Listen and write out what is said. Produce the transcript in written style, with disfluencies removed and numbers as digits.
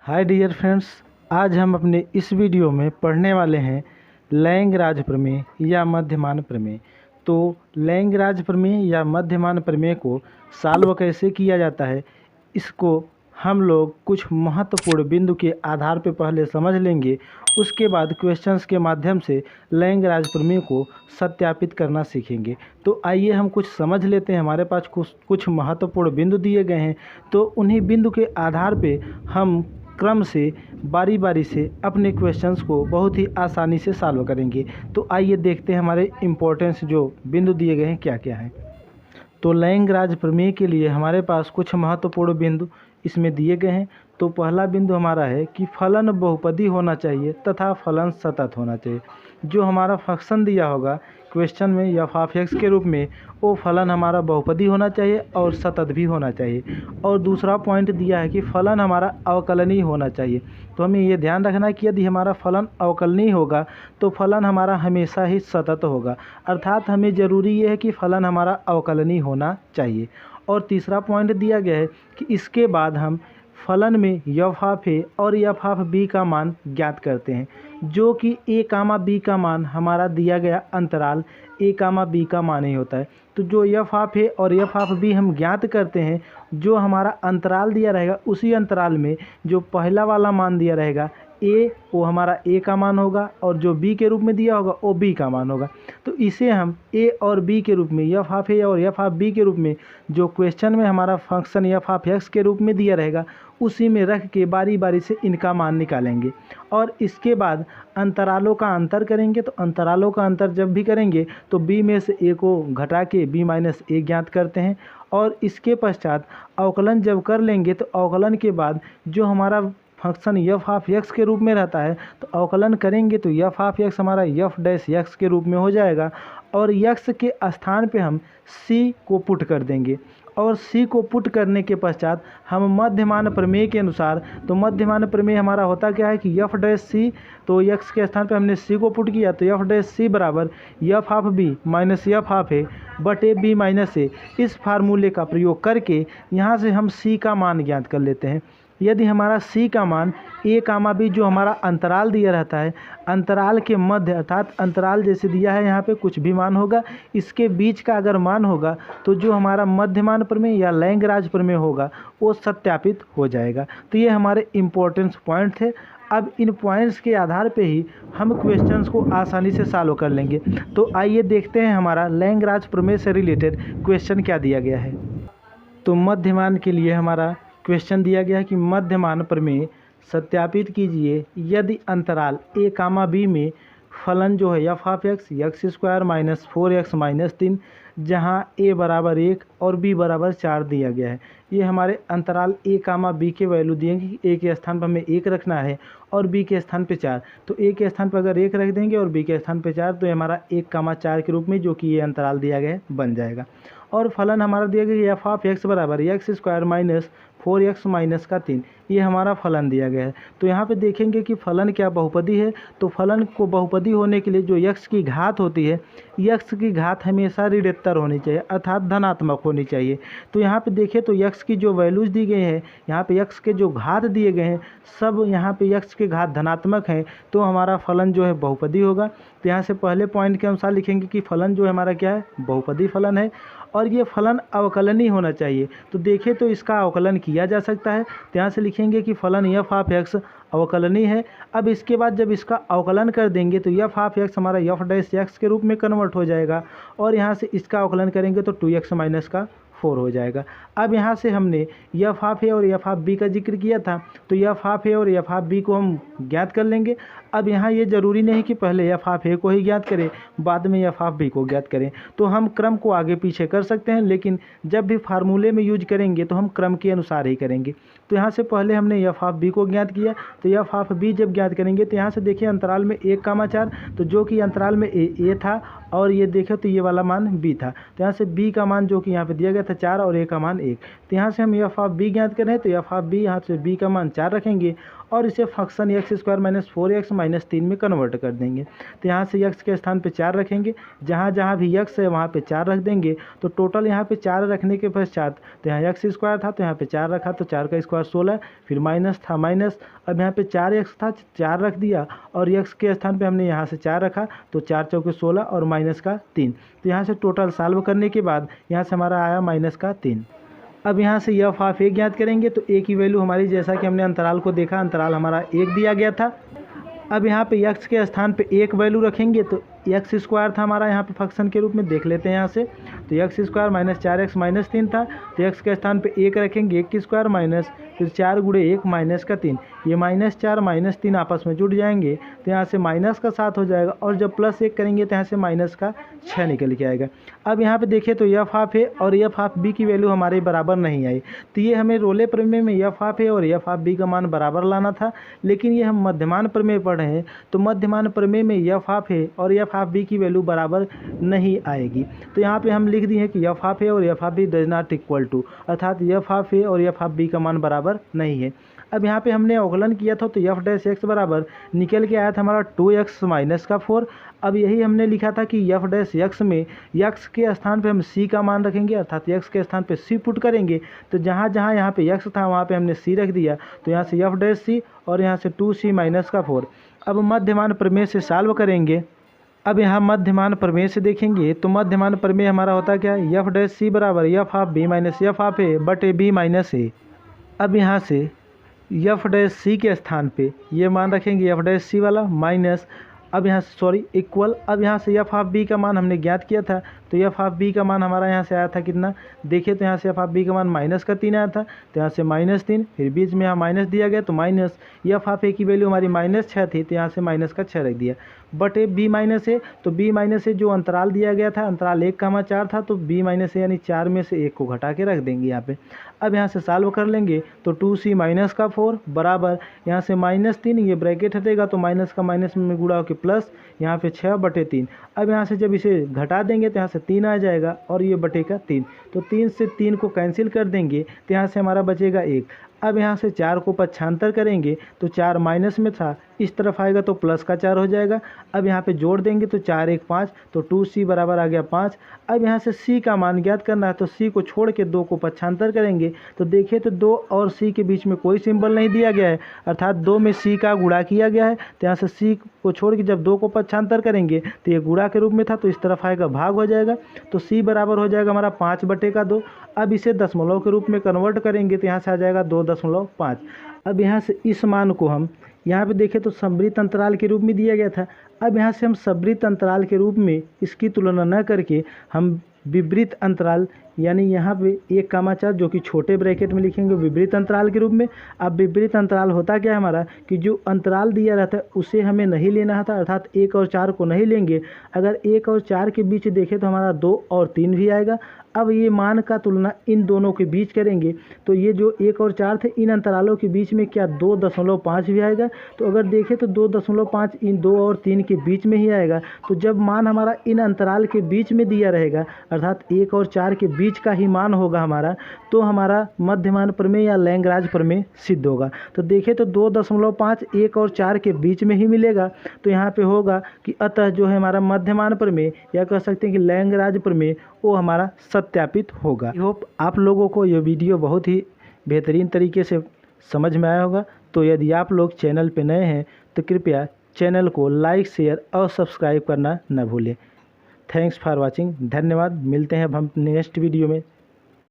Hi dear friends, आज हम अपने इस वीडियो में पढ़ने वाले हैं लैंगराज प्रमेय या मध्यमान प्रमेय। तो लैंगराज प्रमेय या मध्यमान प्रमेय को सॉल्व कैसे किया जाता है, इसको हम लोग कुछ महत्वपूर्ण बिंदु के आधार पर पहले समझ लेंगे। उसके बाद क्वेश्चंस के माध्यम से लैंगराज प्रमेय को सत्यापित करना सीखेंगे। तो आइए हम कुछ समझ लेते हैं। हमारे पास कुछ महत्वपूर्ण बिंदु दिए गए हैं, तो उन्हीं बिंदु के आधार पे हम क्रम से बारी बारी से अपने क्वेश्चंस को बहुत ही आसानी से सॉल्व करेंगे। तो आइए देखते हैं हमारे इम्पोर्टेंस जो बिंदु दिए गए हैं क्या क्या हैं। तो लैंगराज प्रमेय के लिए हमारे पास कुछ महत्वपूर्ण बिंदु इसमें दिए गए हैं। तो पहला बिंदु हमारा है कि फलन बहुपदी होना चाहिए तथा फलन सतत होना चाहिए। जो हमारा फंक्शन दिया होगा क्वेश्चन में एफ ऑफ एक्स के रूप में, वो फलन हमारा बहुपदी होना चाहिए और सतत भी होना चाहिए। और दूसरा पॉइंट दिया है कि फलन हमारा अवकलनीय होना चाहिए। तो हमें ये ध्यान रखना है कि यदि हमारा फलन अवकलनीय होगा तो फलन हमारा हमेशा ही सतत होगा, अर्थात हमें ज़रूरी ये है कि फलन हमारा अवकलनीय होना चाहिए। और तीसरा पॉइंट दिया गया है कि इसके बाद हम फलन में एफ ऑफ ए और एफ ऑफ बी का मान ज्ञात करते हैं, जो कि ए कामा बी का मान हमारा दिया गया अंतराल ए कामा बी का मान ही होता है। तो जो एफ ऑफ ए और एफ ऑफ बी हम ज्ञात करते हैं, जो हमारा अंतराल दिया रहेगा उसी अंतराल में जो पहला वाला मान दिया रहेगा ए, वो हमारा ए का मान होगा, और जो बी के रूप में दिया होगा वो बी का मान होगा। तो इसे हम ए और बी के रूप में, एफ ऑफ ए और एफ ऑफ बी के रूप में, जो क्वेश्चन में हमारा फंक्शन एफ ऑफ एक्स के रूप में दिया रहेगा उसी में रख के बारी बारी से इनका मान निकालेंगे। और इसके बाद अंतरालों का अंतर करेंगे। तो अंतरालों का अंतर जब भी करेंगे तो बी में से ए को घटा के बी माइनस ए ज्ञात करते हैं। और इसके पश्चात अवकलन जब कर लेंगे तो अवकलन के बाद जो हमारा फंक्शन एफ ऑफ एक्स के रूप में रहता है, तो अवकलन करेंगे तो एफ ऑफ एक्स हमारा एफ डैश एक्स के रूप में हो जाएगा। और एक्स के स्थान पे हम सी को पुट कर देंगे। और सी को पुट करने के पश्चात हम मध्यमान प्रमेय के अनुसार, तो मध्यमान प्रमेय हमारा होता क्या है कि एफ डैश सी, तो एक्स के स्थान पे हमने सी को पुट किया, तो एफ डैश सी बराबर F of B minus F of A बटे बी माइनस ए। इस फार्मूले का प्रयोग करके यहाँ से हम सी का मान ज्ञात कर लेते हैं। यदि हमारा सी का मान ए कामा बी, जो हमारा अंतराल दिया रहता है, अंतराल के मध्य, अर्थात अंतराल जैसे दिया है यहाँ पे कुछ भी मान होगा, इसके बीच का अगर मान होगा तो जो हमारा मध्यमान प्रमेय या लैंगराज प्रमेय होगा वो सत्यापित हो जाएगा। तो ये हमारे इम्पोर्टेंस पॉइंट थे। अब इन पॉइंट्स के आधार पे ही हम क्वेश्चंस को आसानी से सॉल्व कर लेंगे। तो आइए देखते हैं हमारा लैंगराज प्रमेय से रिलेटेड क्वेश्चन क्या दिया गया है। तो मध्यमान के लिए हमारा क्वेश्चन दिया गया है कि मध्यमान प्रमेय सत्यापित कीजिए यदि अंतराल ए कामा बी में फलन जो है F of x x square minus 4x minus 3, जहाँ ए बराबर 1 और बी बराबर 4 दिया गया है। ये हमारे अंतराल ए कामा बी के वैल्यू दिएंगे कि ए के स्थान पर हमें 1 रखना है और बी के स्थान पे 4। तो ए के स्थान पर अगर 1 रख देंगे और बी के स्थान पे 4, तो ये हमारा 1 कामा 4 के रूप में, जो कि ये अंतराल दिया गया है, बन जाएगा। और फलन हमारा दिया गया एफ ऑफ एक्स बराबर x square minus 4x minus का 3, ये हमारा फलन दिया गया है। तो यहाँ पे देखेंगे कि फलन क्या बहुपदी है। तो फलन को बहुपदी होने के लिए जो x की घात होती है, x की घात हमेशा ऋणात्मक होनी चाहिए, अर्थात धनात्मक होनी चाहिए। तो यहाँ पे देखें तो x की जो वैल्यूज़ दी गई हैं, यहाँ पे x के जो घात दिए गए हैं, सब यहाँ पे x के घात धनात्मक हैं, तो हमारा फलन जो है बहुपदी होगा। तो यहाँ से पहले पॉइंट के अनुसार लिखेंगे कि फलन जो है हमारा क्या है, बहुपदी फलन है। और ये फलन अवकलनीय होना चाहिए। तो देखें तो इसका अवकलन किया जा सकता है। तो यहाँ से लिखेंगे कि फलन एफ ऑफ एक्स अवकलनीय है। अब इसके बाद जब इसका अवकलन कर देंगे तो एफ ऑफ एक्स हमारा एफ डैश एक्स के रूप में कन्वर्ट हो जाएगा। और यहाँ से इसका अवकलन करेंगे तो 2x माइनस का 4 हो जाएगा। अब यहाँ से हमने एफ ऑफ ए और एफ ऑफ बी का जिक्र किया था, तो एफ ऑफ ए और एफ ऑफ बी को हम ज्ञात कर लेंगे। अब यहाँ ये ज़रूरी नहीं कि पहले एफ ऑफ ए को ही ज्ञात करें बाद में एफ ऑफ बी को ज्ञात करें, तो हम क्रम को आगे पीछे कर सकते हैं, लेकिन जब भी फार्मूले में यूज करेंगे तो हम क्रम के अनुसार ही करेंगे। तो यहाँ से पहले हमने एफ ऑफ बी को ज्ञात किया, तो एफ ऑफ बी जब ज्ञात करेंगे तो यहाँ से देखिए अंतराल में 1 कामा 4, तो जो कि अंतराल में ए था और ये देखें तो ये वाला मान b था। तो यहाँ से b का मान जो कि यहाँ पे दिया गया था 4 और a का मान 1। तो यहाँ से हम एफ ऑफ b ज्ञात करें तो एफ ऑफ b यहाँ से b का मान 4 रखेंगे और इसे function x square minus 4x minus 3 में कन्वर्ट कर देंगे। तो यहाँ से x के स्थान पे 4 रखेंगे, जहाँ जहाँ भी x है वहाँ पे 4 रख देंगे। तो टोटल यहाँ पे 4 रखने के पश्चात तो यहाँ x स्क्वायर था तो यहाँ पे 4 रखा तो 4 का स्क्वायर 16, फिर माइनस था माइनस, अब यहाँ पे 4x था 4 रख दिया और x के स्थान पे हमने यहाँ से 4 रखा तो 4 चौके 16 और माइनस का 3। तो यहाँ से टोटल सॉल्व करने के बाद यहाँ से हमारा आया माइनस का 3। अब यहाँ से एफ ऑफ ए ज्ञात करेंगे तो ए की वैल्यू हमारी, जैसा कि हमने अंतराल को देखा, अंतराल हमारा 1 दिया गया था। अब यहाँ पे x के स्थान पे 1 वैल्यू रखेंगे तो एक्स स्क्वायर था हमारा यहाँ पे फंक्शन के रूप में, देख लेते हैं यहाँ से। तो x square minus 4x minus 3 था तो x के स्थान पे 1 रखेंगे, 1 की स्क्वायर माइनस फिर 4 गुणे 1 माइनस का 3, ये माइनस 4 माइनस 3 आपस में जुड़ जाएंगे तो यहाँ से माइनस का 7 हो जाएगा और जब प्लस 1 करेंगे तो यहाँ से माइनस का 6 निकल के आएगा। अब यहाँ पे देखें तो एफ ऑफ ए और एफ ऑफ बी की वैल्यू हमारे बराबर नहीं आई, तो ये हमें रोले प्रमेय में एफ ऑफ ए और एफ ऑफ बी का मान बराबर लाना था, लेकिन ये हम मध्यमान प्रमेय पढ़ रहे हैं तो मध्यमान प्रमेय में एफ ऑफ ए और एफ ऑफ बी की वैल्यू बराबर नहीं आएगी। तो यहाँ पे हम लिख दिए हैं कि एफ ऑफ ए और f of b does not equal to, अर्थात एफ ऑफ ए और एफ ऑफ बी का मान बराबर नहीं है। अब यहाँ पे हमने अवकलन किया था तो एफ डैश एक्स बराबर निकल के आया था हमारा 2x माइनस का 4। अब यही हमने लिखा था कि एफ डैश एक्स में x के स्थान पे हम c का मान रखेंगे, अर्थात x के स्थान पे c पुट करेंगे। तो जहाँ जहाँ यहाँ पे x था वहाँ पे हमने c रख दिया, तो यहाँ से एफ डैश c और यहाँ से 2c माइनस का 4। अब मध्यमान प्रमेय से सॉल्व करेंगे। अब यहाँ मध्यमान प्रमेय से देखेंगे तो मध्यमान प्रमेय हमारा होता क्या है, एफ डैश सी बराबर F of B minus F of A बटे बी माइनस ए। अब यहाँ से एफ डैश सी के स्थान पे ये मान रखेंगे एफ डैश सी वाला माइनस, अब यहाँ सॉरी इक्वल, अब यहाँ से एफ ऑफ बी का मान हमने ज्ञात किया था तो एफ ऑफ बी का मान हमारा यहाँ से आया था कितना, देखिए तो यहाँ से एफ ऑफ बी का मान माइनस का 3 आया था तो यहाँ से -3, फिर बीच में यहाँ माइनस दिया गया तो माइनस, एफ ऑफ ए की वैल्यू हमारी -6 थी तो यहाँ से माइनस का 6 रख दिया बटे बी माइनस ए। तो बी माइनस ए जो अंतराल दिया गया था, अंतराल 1 का 4 था तो बी माइनस ए यानी 4 में से 1 को घटा के रख देंगे यहाँ पे। अब यहाँ से सॉल्व कर लेंगे तो 2c माइनस का 4 बराबर यहाँ से -3, ये ब्रैकेट हटेगा तो माइनस का माइनस में गुणा होकर प्लस यहाँ पे 6 बटे 3। अब यहाँ से जब इसे घटा देंगे तो यहाँ से 3 आ जाएगा और ये बटे का 3, तो 3 से 3 को कैंसिल कर देंगे तो यहाँ से हमारा बचेगा 1। अब यहाँ से 4 को पक्षांतर करेंगे तो 4 माइनस में था, इस तरफ आएगा तो प्लस का 4 हो जाएगा। अब यहाँ पे जोड़ देंगे तो 4 1 5, तो 2c बराबर आ गया 5। अब यहाँ से c का मान ज्ञात करना है तो c को छोड़ के 2 को पक्षांतर करेंगे तो देखिए तो 2 और c के बीच में कोई सिंबल नहीं दिया गया है, अर्थात 2 में c का गुणा किया गया है। तो यहाँ से c को छोड़ के जब 2 को पक्षांतर करेंगे तो ये गुणा के रूप में था तो इस तरफ आएगा भाग हो जाएगा, तो c बराबर हो जाएगा हमारा 5 बटे का 2। अब इसे दशमलव के रूप में कन्वर्ट करेंगे तो यहाँ से आ जाएगा 2.5। अब यहाँ से इस मान को हम यहाँ पे देखें तो समवृत्त अंतराल के रूप में दिया गया था। अब यहाँ से हम समवृत्त अंतराल के रूप में इसकी तुलना न करके हम विपरीत अंतराल यानी यहाँ पे 1,4 जो कि छोटे ब्रैकेट में लिखेंगे विपरीत अंतराल के रूप में। अब विपरीत अंतराल होता क्या है हमारा कि जो अंतराल दिया रहता है उसे हमें नहीं लेना था, अर्थात 1 और 4 को नहीं लेंगे। अगर 1 और 4 के बीच देखें तो हमारा 2 और 3 भी आएगा। अब ये मान का तुलना इन दोनों के बीच करेंगे तो ये जो 1 और 4 थे इन अंतरालों के बीच में क्या 2.5 भी आएगा। तो अगर देखें तो 2.5 इन 2 और 3 के बीच में ही आएगा। तो जब मान हमारा इन अंतराल के बीच में दिया रहेगा, अर्थात 1 और 4 के बीच का ही मान होगा हमारा, तो हमारा मध्यमान प्रमेय या लैंग्राज प्रमेय सिद्ध होगा। तो देखें तो 2.5 1 और 4 के बीच में ही मिलेगा। तो यहाँ पे होगा कि अतः जो है हमारा मध्यमान प्रमेय या कह सकते हैं कि लैंग्राज प्रमेय वो हमारा सत्यापित होगा। आई होप आप लोगों को ये वीडियो बहुत ही बेहतरीन तरीके से समझ में आया होगा। तो यदि आप लोग चैनल पे नए हैं तो कृपया चैनल को लाइक शेयर और सब्सक्राइब करना न भूलें। थैंक्स फॉर वॉचिंग, धन्यवाद। मिलते हैं अब हम नेक्स्ट वीडियो में।